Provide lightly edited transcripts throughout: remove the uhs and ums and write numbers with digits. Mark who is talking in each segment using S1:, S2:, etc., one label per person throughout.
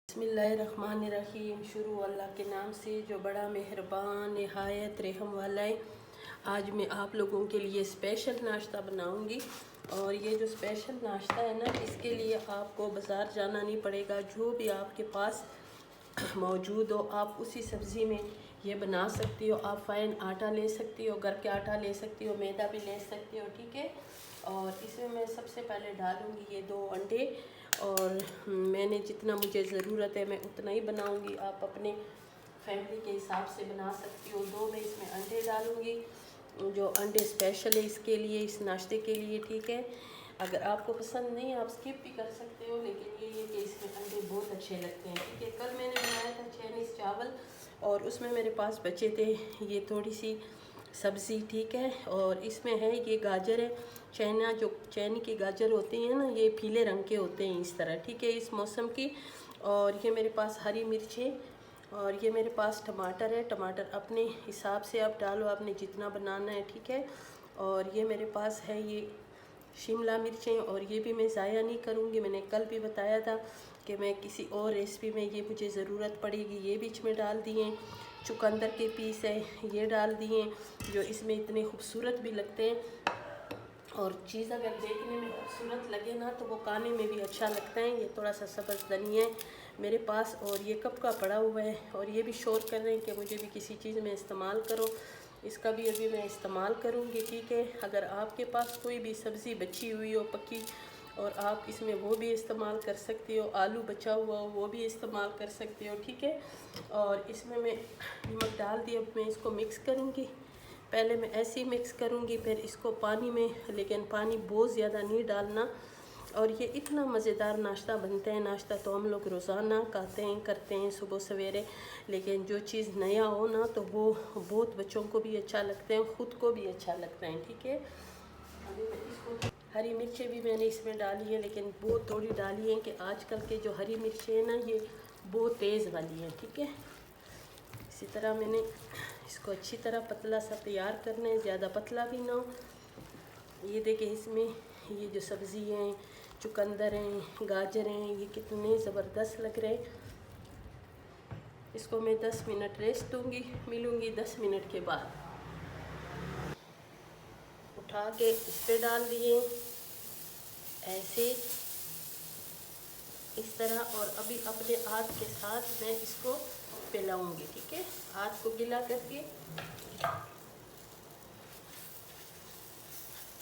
S1: बिस्मिल्लाहिर्रहमानिर्रहीम। शुरू अल्लाह के नाम से जो बड़ा मेहरबान निहायत रहम वाला है। आज मैं आप लोगों के लिए स्पेशल नाश्ता बनाऊंगी और ये जो स्पेशल नाश्ता है ना, इसके लिए आपको बाज़ार जाना नहीं पड़ेगा। जो भी आपके पास मौजूद हो आप उसी सब्ज़ी में ये बना सकती हो। आप फ़ाइन आटा ले सकती हो, घर के आटा ले सकती हो, मैदा भी ले सकती हो, ठीक है। और इसमें मैं सबसे पहले डालूँगी ये 2 अंडे और मैंने जितना मुझे ज़रूरत है मैं उतना ही बनाऊँगी। आप अपने फैमिली के हिसाब से बना सकती हो। 2 मैं इसमें अंडे डालूँगी, जो अंडे स्पेशल है इसके लिए, इस नाश्ते के लिए, ठीक है। अगर आपको पसंद नहीं आप स्किप भी कर सकते हो, लेकिन ये कि इसमें अंडे बहुत अच्छे लगते हैं, ठीक है। कल मैंने बनाया था चाइनीज़ चावल और उसमें मेरे पास बचे थे ये थोड़ी सी सब्ज़ी, ठीक है। और इसमें है ये गाजर है, चैनी की गाजर होती है ना, ये पीले रंग के होते हैं इस तरह, ठीक है, इस मौसम की। और ये मेरे पास हरी मिर्चें और ये मेरे पास टमाटर है। टमाटर अपने हिसाब से आप डालो, आपने जितना बनाना है, ठीक है। और ये मेरे पास है ये शिमला मिर्चें और ये भी मैं ज़ाया नहीं करूँगी। मैंने कल भी बताया था कि मैं किसी और रेसिपी में ये मुझे ज़रूरत पड़ेगी। ये बीच में डाल दिए। चुकंदर के पीस है ये डाल दिए, जो इसमें इतने खूबसूरत भी लगते हैं। और चीज़ अगर देखने में खूबसूरत लगे ना तो वो खाने में भी अच्छा लगता है। ये थोड़ा सा सब्ज़ धनिया है मेरे पास और ये कप का पड़ा हुआ है। और ये भी शोर कर रहे हैं कि मुझे भी किसी चीज़ में इस्तेमाल करो। इसका भी अभी मैं इस्तेमाल करूँगी, ठीक है। अगर आपके पास कोई भी सब्ज़ी बची हुई हो पकी और आप इसमें वो भी इस्तेमाल कर सकती हो, आलू बचा हुआ हो वो भी इस्तेमाल कर सकती हो, ठीक है। और इसमें मैं नमक डाल दिया। अब मैं इसको मिक्स करूँगी। पहले मैं ऐसे ही मिक्स करूँगी, फिर इसको पानी में, लेकिन पानी बहुत ज़्यादा नहीं डालना। और ये इतना मज़ेदार नाश्ता बनता है। नाश्ता तो हम लोग रोज़ाना खाते हैं, करते हैं सुबह सवेरे, लेकिन जो चीज़ नया हो ना तो वो बहुत बच्चों को भी अच्छा लगता है, ख़ुद को भी अच्छा लगता है, ठीक है। अभी मैं इसको हरी मिर्चें भी मैंने इसमें डाली है, लेकिन बहुत थोड़ी डाली है कि आजकल के जो हरी मिर्चें हैं ना ये बहुत तेज़ वाली हैं, ठीक है। इसी तरह मैंने इसको अच्छी तरह पतला सा तैयार करना है, ज़्यादा पतला भी ना हो। ये देखिए इसमें ये जो सब्ज़ी हैं, चुकंदर हैं, गाजर हैं, ये कितने ज़बरदस्त लग रहे हैं। इसको मैं 10 मिनट रेस्ट दूँगी, मिलूँगी 10 मिनट के बाद। उठा के इस पर डाल दिए ऐसे इस तरह। और अभी अपने हाथ के साथ मैं इसको फैलाऊँगी, ठीक है। हाथ को गीला करके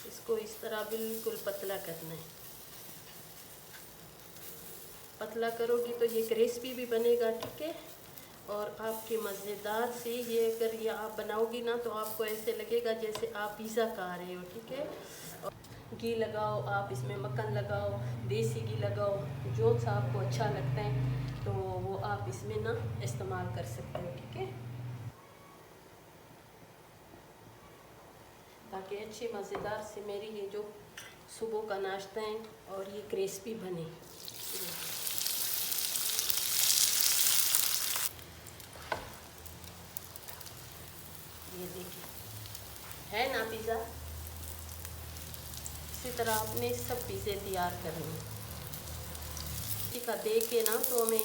S1: इसको इस तरह बिल्कुल पतला करना है। पतला करोगी तो ये क्रिस्पी भी बनेगा, ठीक है। और आपके मज़ेदार से ये अगर ये आप बनाओगी ना तो आपको ऐसे लगेगा जैसे आप पिज़्ज़ा खा रहे हो, ठीक है। और घी लगाओ, आप इसमें मक्खन लगाओ, देसी घी लगाओ, जो सा आपको अच्छा लगता है तो वो आप इसमें ना इस्तेमाल कर सकते हो, ठीक है। ताकि अच्छे मज़ेदार से मेरी ये जो सुबह का नाश्ता है और ये क्रिस्पी बने। ये देखिए है ना पिज़्ज़ा। इसी तरह आपने सब पिज़्ज़े तैयार करने हैं। किसी का देख के ना तो हमें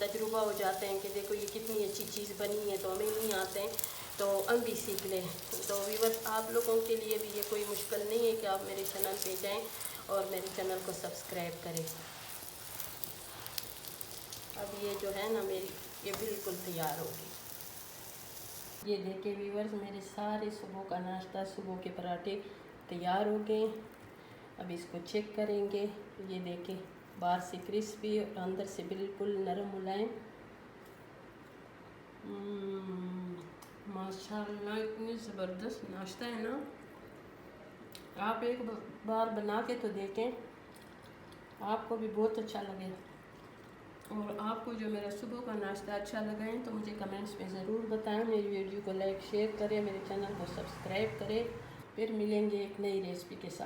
S1: तजुर्बा हो जाते हैं कि देखो ये कितनी अच्छी चीज़ बनी है, तो हमें नहीं आते हैं तो हम भी सीख लें। तो व्यूअर्स आप लोगों के लिए भी ये कोई मुश्किल नहीं है कि आप मेरे चैनल पे जाएं और मेरे चैनल को सब्सक्राइब करें। अब ये जो है ना मेरी ये बिल्कुल तैयार होगी। ये देखिए व्यूअर्स मेरे सारे सुबह का नाश्ता, सुबह के पराठे तैयार हो गए। अब इसको चेक करेंगे। ये देखें बाहर से क्रिस्पी और अंदर से बिल्कुल नरम मुलायम। माशाल्लाह इतनी ज़बरदस्त नाश्ता है ना, आप एक बार बना के तो देखें, आपको भी बहुत अच्छा लगेगा। और आपको जो मेरा सुबह का नाश्ता अच्छा लगा है तो मुझे कमेंट्स में ज़रूर बताएं। मेरी वीडियो को लाइक शेयर करें, मेरे चैनल को सब्सक्राइब करें। फिर मिलेंगे एक नई रेसिपी के साथ।